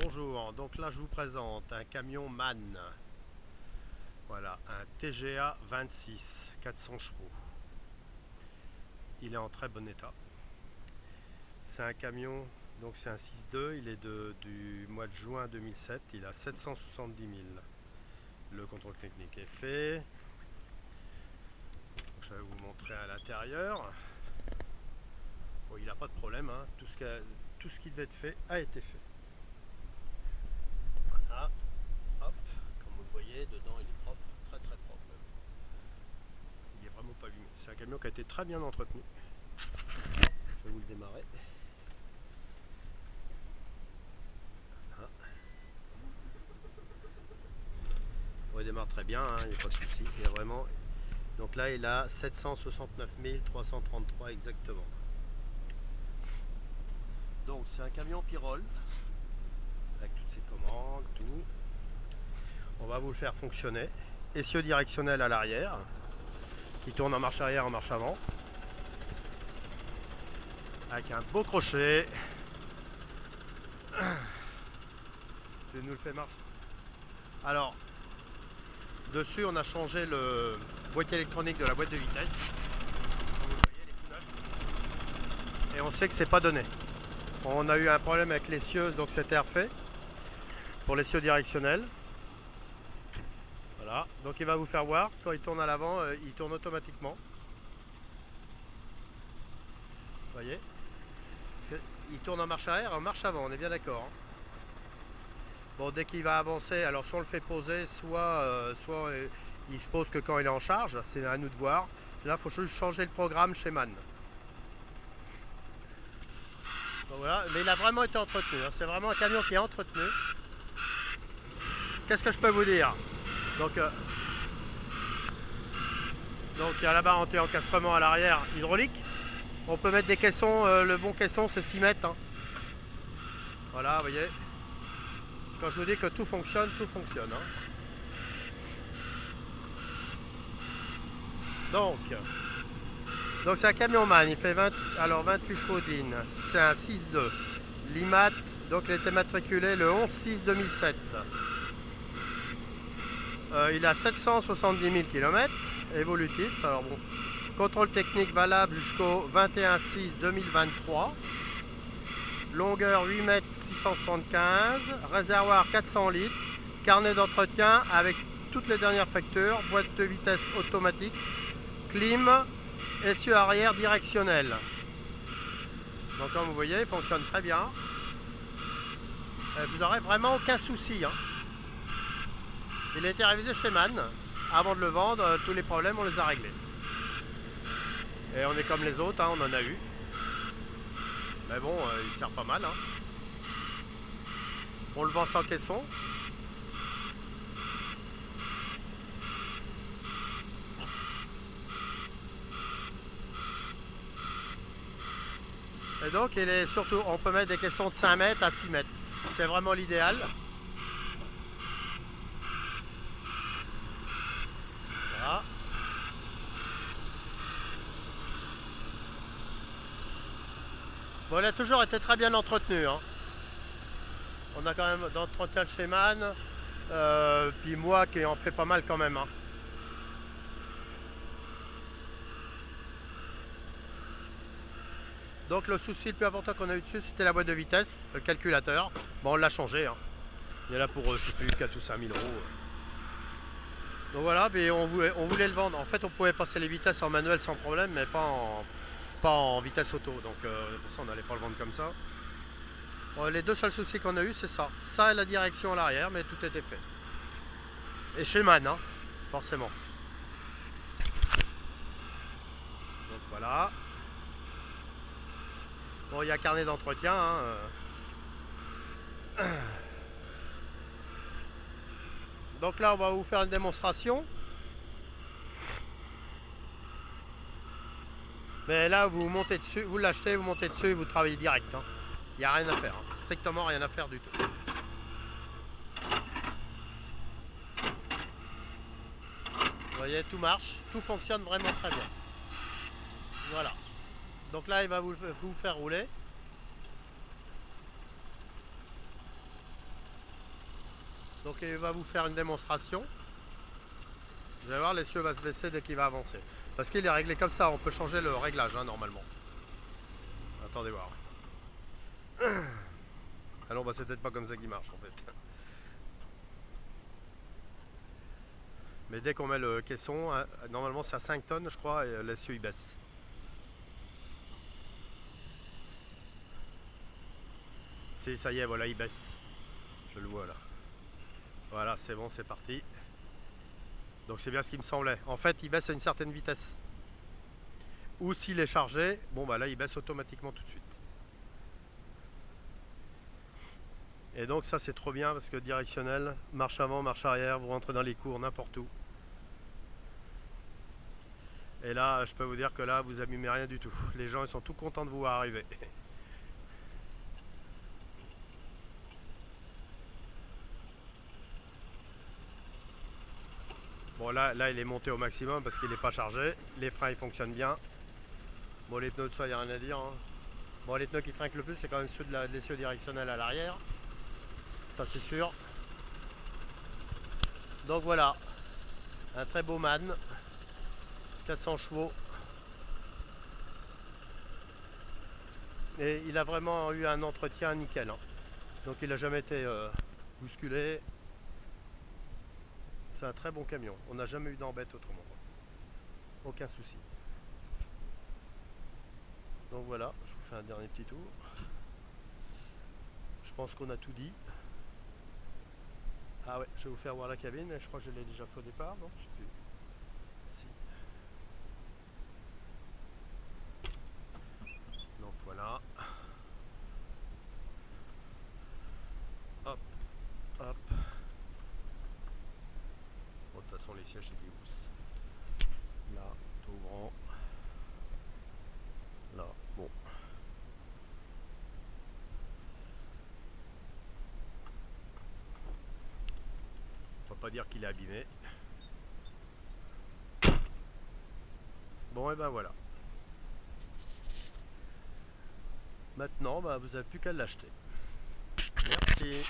Bonjour, donc là je vous présente un camion MAN. Voilà, un TGA 26, 400 chevaux. Il est en très bon état. C'est un camion, donc c'est un 6.2, il est du mois de juin 2007, il a 770 000. Le contrôle technique est fait. Donc, je vais vous montrer à l'intérieur. Bon, il n'a pas de problème, hein. Tout ce qui devait être fait a été fait. Voilà, hop, comme vous le voyez, dedans il est propre, très très propre. Il est vraiment pas allumé. C'est un camion qui a été très bien entretenu. Je vais vous le démarrer. Voilà. Bon, il démarre très bien, hein, il n'y a pas de souci. Il y a vraiment... Donc là, il a 769 333 exactement. Donc c'est un camion Pirol avec toutes ses commandes, tout. On va vous le faire fonctionner. Essieu directionnel à l'arrière qui tourne en marche arrière, en marche avant, avec un beau crochet. Je nous le fais marcher. Alors, dessus, on a changé le boîtier électronique de la boîte de vitesse. Comme vous le voyez, il est tout neuf. Et on sait que c'est pas donné. On a eu un problème avec l'essieu, donc c'était refait pour l'essieu directionnel. Voilà, donc il va vous faire voir, quand il tourne à l'avant, il tourne automatiquement. Vous voyez, il tourne en marche arrière, en marche avant, on est bien d'accord, hein. Bon, dès qu'il va avancer, alors soit on le fait poser, soit il se pose que quand il est en charge, c'est à nous de voir. Là, il faut juste changer le programme chez MAN. Donc voilà, mais il a vraiment été entretenu, hein. C'est vraiment un camion qui est entretenu. Qu'est-ce que je peux vous dire? Donc il y a là-bas anti-encastrement à l'arrière hydraulique. On peut mettre des caissons, le bon caisson c'est 6 mètres, hein. Voilà, vous voyez. Quand je vous dis que tout fonctionne, hein. Donc c'est un camion MAN, il fait 28 chevaux d'IN, c'est un 6.2. L'IMAT, donc il était matriculé le 11-6-2007. Il a 770 000 km, évolutif. Alors bon, contrôle technique valable jusqu'au 21-6-2023. Longueur 8 mètres 675, réservoir 400 litres, carnet d'entretien avec toutes les dernières factures, boîte de vitesse automatique, clim, essieu arrière directionnel. Donc comme vous voyez, il fonctionne très bien. Vous n'aurez vraiment aucun souci, hein. Il a été révisé chez MAN. Avant de le vendre, tous les problèmes on les a réglés. Et on est comme les autres, hein, on en a eu. Mais bon, il sert pas mal, hein. On le vend sans caisson. Et donc il est surtout, on peut mettre des caissons de 5 mètres à 6 mètres. C'est vraiment l'idéal. Voilà. Bon, il a toujours été très bien entretenu, hein. On a quand même d'entretien chez MAN. Puis moi qui en fais pas mal quand même, hein. Donc le souci le plus important qu'on a eu dessus, c'était la boîte de vitesse, le calculateur. Bon, on l'a changé, hein. Il est là pour, je sais plus, 4 ou 5 000 euros. Donc voilà, mais on voulait le vendre. En fait, on pouvait passer les vitesses en manuel sans problème, mais pas en vitesse auto. Donc pour ça, on n'allait pas le vendre comme ça. Bon, les deux seuls soucis qu'on a eu, c'est ça. Ça et la direction à l'arrière, mais tout était fait. Et chez MAN, hein, forcément. Donc voilà. Bon, il y a carnet d'entretien, hein. Donc là, on va vous faire une démonstration. Mais là, vous montez dessus, vous l'achetez, vous montez dessus et vous travaillez direct, hein. Il n'y a rien à faire, hein. Strictement rien à faire du tout. Vous voyez, tout marche, tout fonctionne vraiment très bien. Voilà. Donc là, il va vous faire rouler. Donc il va vous faire une démonstration. Vous allez voir, l'essieu va se baisser dès qu'il va avancer. Parce qu'il est réglé comme ça, on peut changer le réglage hein, normalement. Attendez voir. Ah non, bah c'est peut-être pas comme ça qu'il marche en fait. Mais dès qu'on met le caisson, normalement c'est à 5 tonnes je crois, et l'essieu il baisse. Si, ça y est, voilà, il baisse. Je le vois là. Voilà, c'est bon, c'est parti. Donc c'est bien ce qui me semblait. En fait, il baisse à une certaine vitesse. Ou s'il est chargé, bon bah là il baisse automatiquement tout de suite. Et donc ça c'est trop bien parce que directionnel, marche avant, marche arrière, vous rentrez dans les cours n'importe où. Et là, je peux vous dire que là, vous abîmez rien du tout. Les gens, ils sont tout contents de vous voir arriver. Bon, là, il est monté au maximum parce qu'il n'est pas chargé. Les freins, ils fonctionnent bien. Bon, les pneus de ça, il n'y a rien à dire. Hein. Bon, les pneus qui trinquent le plus, c'est quand même ceux de l'essieu directionnel à l'arrière. Ça, c'est sûr. Donc voilà, un très beau man. 400 chevaux. Et il a vraiment eu un entretien nickel. Hein. Donc il n'a jamais été bousculé. C'est un très bon camion. On n'a jamais eu d'embête autrement. Aucun souci. Donc voilà, je vous fais un dernier petit tour. Je pense qu'on a tout dit. Ah ouais, je vais vous faire voir la cabine, mais je crois que je l'ai déjà fait au départ, non? Je sais plus. Si. Donc voilà. Hop, hop. Bon, de toute façon, les sièges, c'est des housses. Là, tout grand. Là, bon. On va pas dire qu'il est abîmé. Bon, et ben voilà. Maintenant, bah, vous n'avez plus qu'à l'acheter. Merci.